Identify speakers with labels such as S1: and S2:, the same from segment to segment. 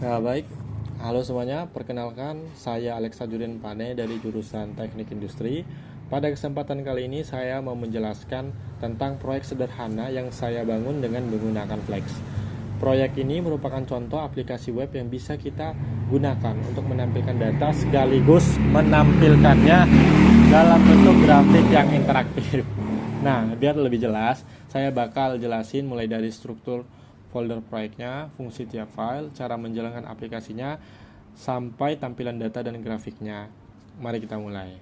S1: Nah, baik. Halo semuanya, perkenalkan saya Alexa Jurin Pane dari jurusan Teknik Industri. Pada kesempatan kali ini saya mau menjelaskan tentang proyek sederhana yang saya bangun dengan menggunakan Flex. Proyek ini merupakan contoh aplikasi web yang bisa kita gunakan untuk menampilkan data sekaligus menampilkannya dalam bentuk grafik yang interaktif. Nah, biar lebih jelas, saya bakal jelasin mulai dari struktur folder proyeknya, fungsi tiap file, cara menjalankan aplikasinya, sampai tampilan data dan grafiknya. Mari kita mulai.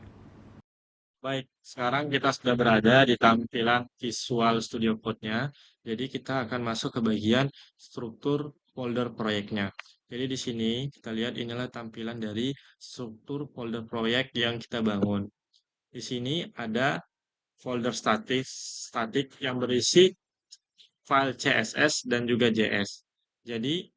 S1: Baik, sekarang kita sudah berada di tampilan Visual Studio Code-nya. Jadi kita akan masuk ke bagian struktur folder proyeknya. Jadi di sini kita lihat inilah tampilan dari struktur folder proyek yang kita bangun. Di sini ada folder statik yang berisi file CSS dan juga JS. Jadi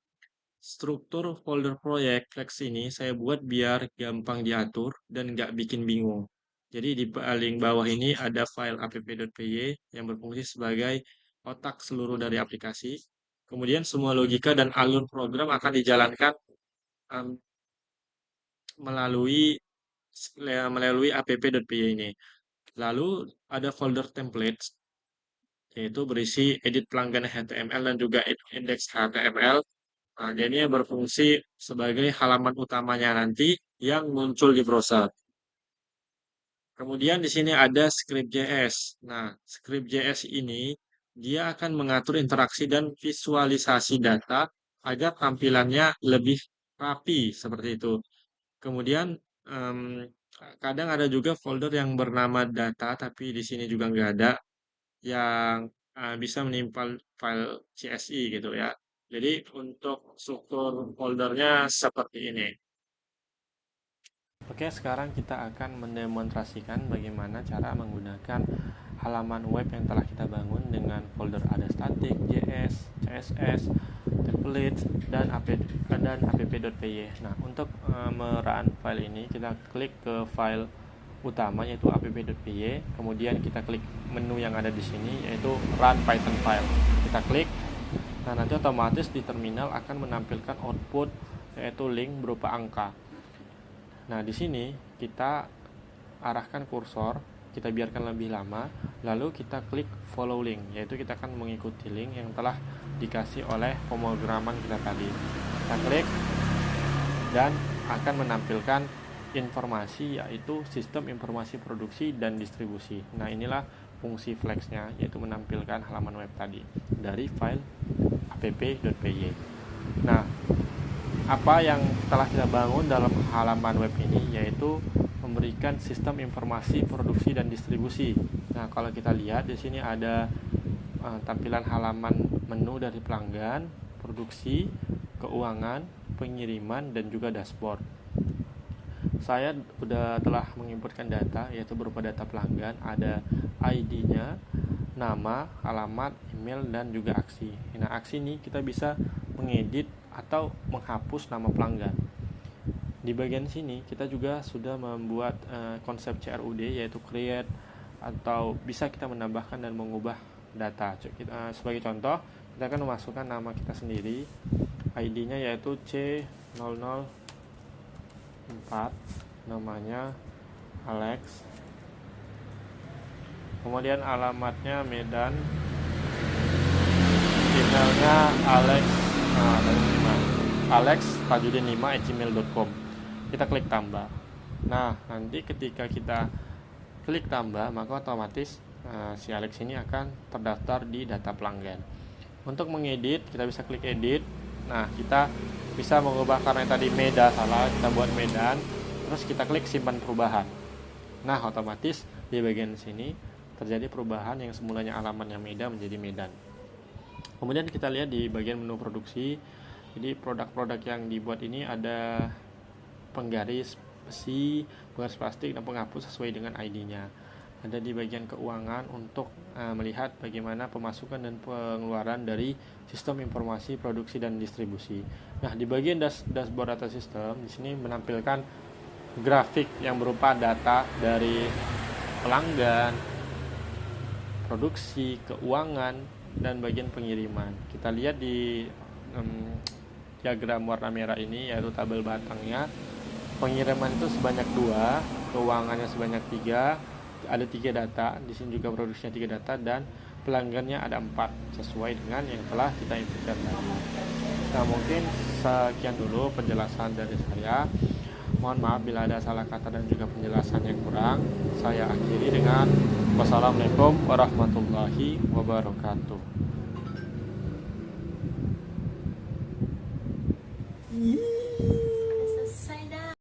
S1: struktur folder proyek Flex ini saya buat biar gampang diatur dan nggak bikin bingung. Jadi di paling bawah ini ada file app.py yang berfungsi sebagai otak seluruh dari aplikasi. Kemudian semua logika dan alur program akan dijalankan um, melalui app.py ini. Lalu ada folder templates yaitu berisi edit pelanggan HTML dan juga index HTML. Nah, ini berfungsi sebagai halaman utamanya nanti yang muncul di browser. Kemudian di sini ada script.js. Nah, script.js ini dia akan mengatur interaksi dan visualisasi data agar tampilannya lebih rapi seperti itu. Kemudian em, kadang ada juga folder yang bernama data, tapi di sini juga nggak ada yang bisa menyimpan file CSI gitu ya. Jadi untuk struktur foldernya seperti ini. Oke, sekarang kita akan mendemonstrasikan bagaimana cara menggunakan halaman web yang telah kita bangun dengan folder ada static, JS, CSS, template, dan app.py. Nah, untuk merun file ini kita klik ke file utama yaitu app.py, kemudian kita klik menu yang ada di sini yaitu run python file. Kita klik. Nah, nanti otomatis di terminal akan menampilkan output yaitu link berupa angka. Nah, di sini kita arahkan kursor, kita biarkan lebih lama, lalu kita klik follow link, yaitu kita akan mengikuti link yang telah dikasih oleh pemrograman kita tadi. Kita klik dan akan menampilkan informasi yaitu sistem informasi produksi dan distribusi. Nah, inilah fungsi flexnya, yaitu menampilkan halaman web tadi dari file app.py. Nah, apa yang telah kita bangun dalam halaman web ini yaitu memberikan sistem informasi produksi dan distribusi. Nah, kalau kita lihat di sini ada tampilan halaman menu dari pelanggan, produksi, keuangan, pengiriman, dan juga dashboard. Saya telah menginputkan data yaitu berupa data pelanggan, ada ID-nya, nama, alamat, email, dan juga aksi. Nah, aksi ini kita bisa mengedit atau menghapus nama pelanggan. Di bagian sini kita juga sudah membuat konsep CRUD yaitu create, atau bisa kita menambahkan dan mengubah data. Sebagai contoh, kita akan memasukkan nama kita sendiri, ID-nya yaitu C004, namanya Alex, kemudian alamatnya Medan, emailnya alex.tajudin5@gmail.com. Kita klik tambah. Nah, nanti ketika kita klik tambah, maka otomatis si Alex ini akan terdaftar di data pelanggan. Untuk mengedit, kita bisa klik edit. Nah, kita bisa mengubah, karena tadi Medan salah, kita buat Medan, terus kita klik simpan perubahan. Nah, otomatis di bagian sini terjadi perubahan yang semulanya alamatnya Medan menjadi Medan. Kemudian kita lihat di bagian menu produksi. Jadi produk-produk yang dibuat ini ada penggaris besi, penggaris plastik, dan penghapus sesuai dengan ID-nya. Ada di bagian keuangan untuk melihat bagaimana pemasukan dan pengeluaran dari sistem informasi produksi dan distribusi. Nah, di bagian dashboard data system di sini menampilkan grafik yang berupa data dari pelanggan, produksi, keuangan, dan bagian pengiriman. Kita lihat di diagram warna merah ini, yaitu tabel batangnya. Pengiriman itu sebanyak 2, keuangannya sebanyak 3, ada 3 data, di sini juga produksinya 3 data, dan pelanggannya ada 4 sesuai dengan yang telah kita inputkan tadi. Nah, mungkin sekian dulu penjelasan dari saya. Mohon maaf bila ada salah kata dan juga penjelasan yang kurang. Saya akhiri dengan wassalamualaikum warahmatullahi wabarakatuh.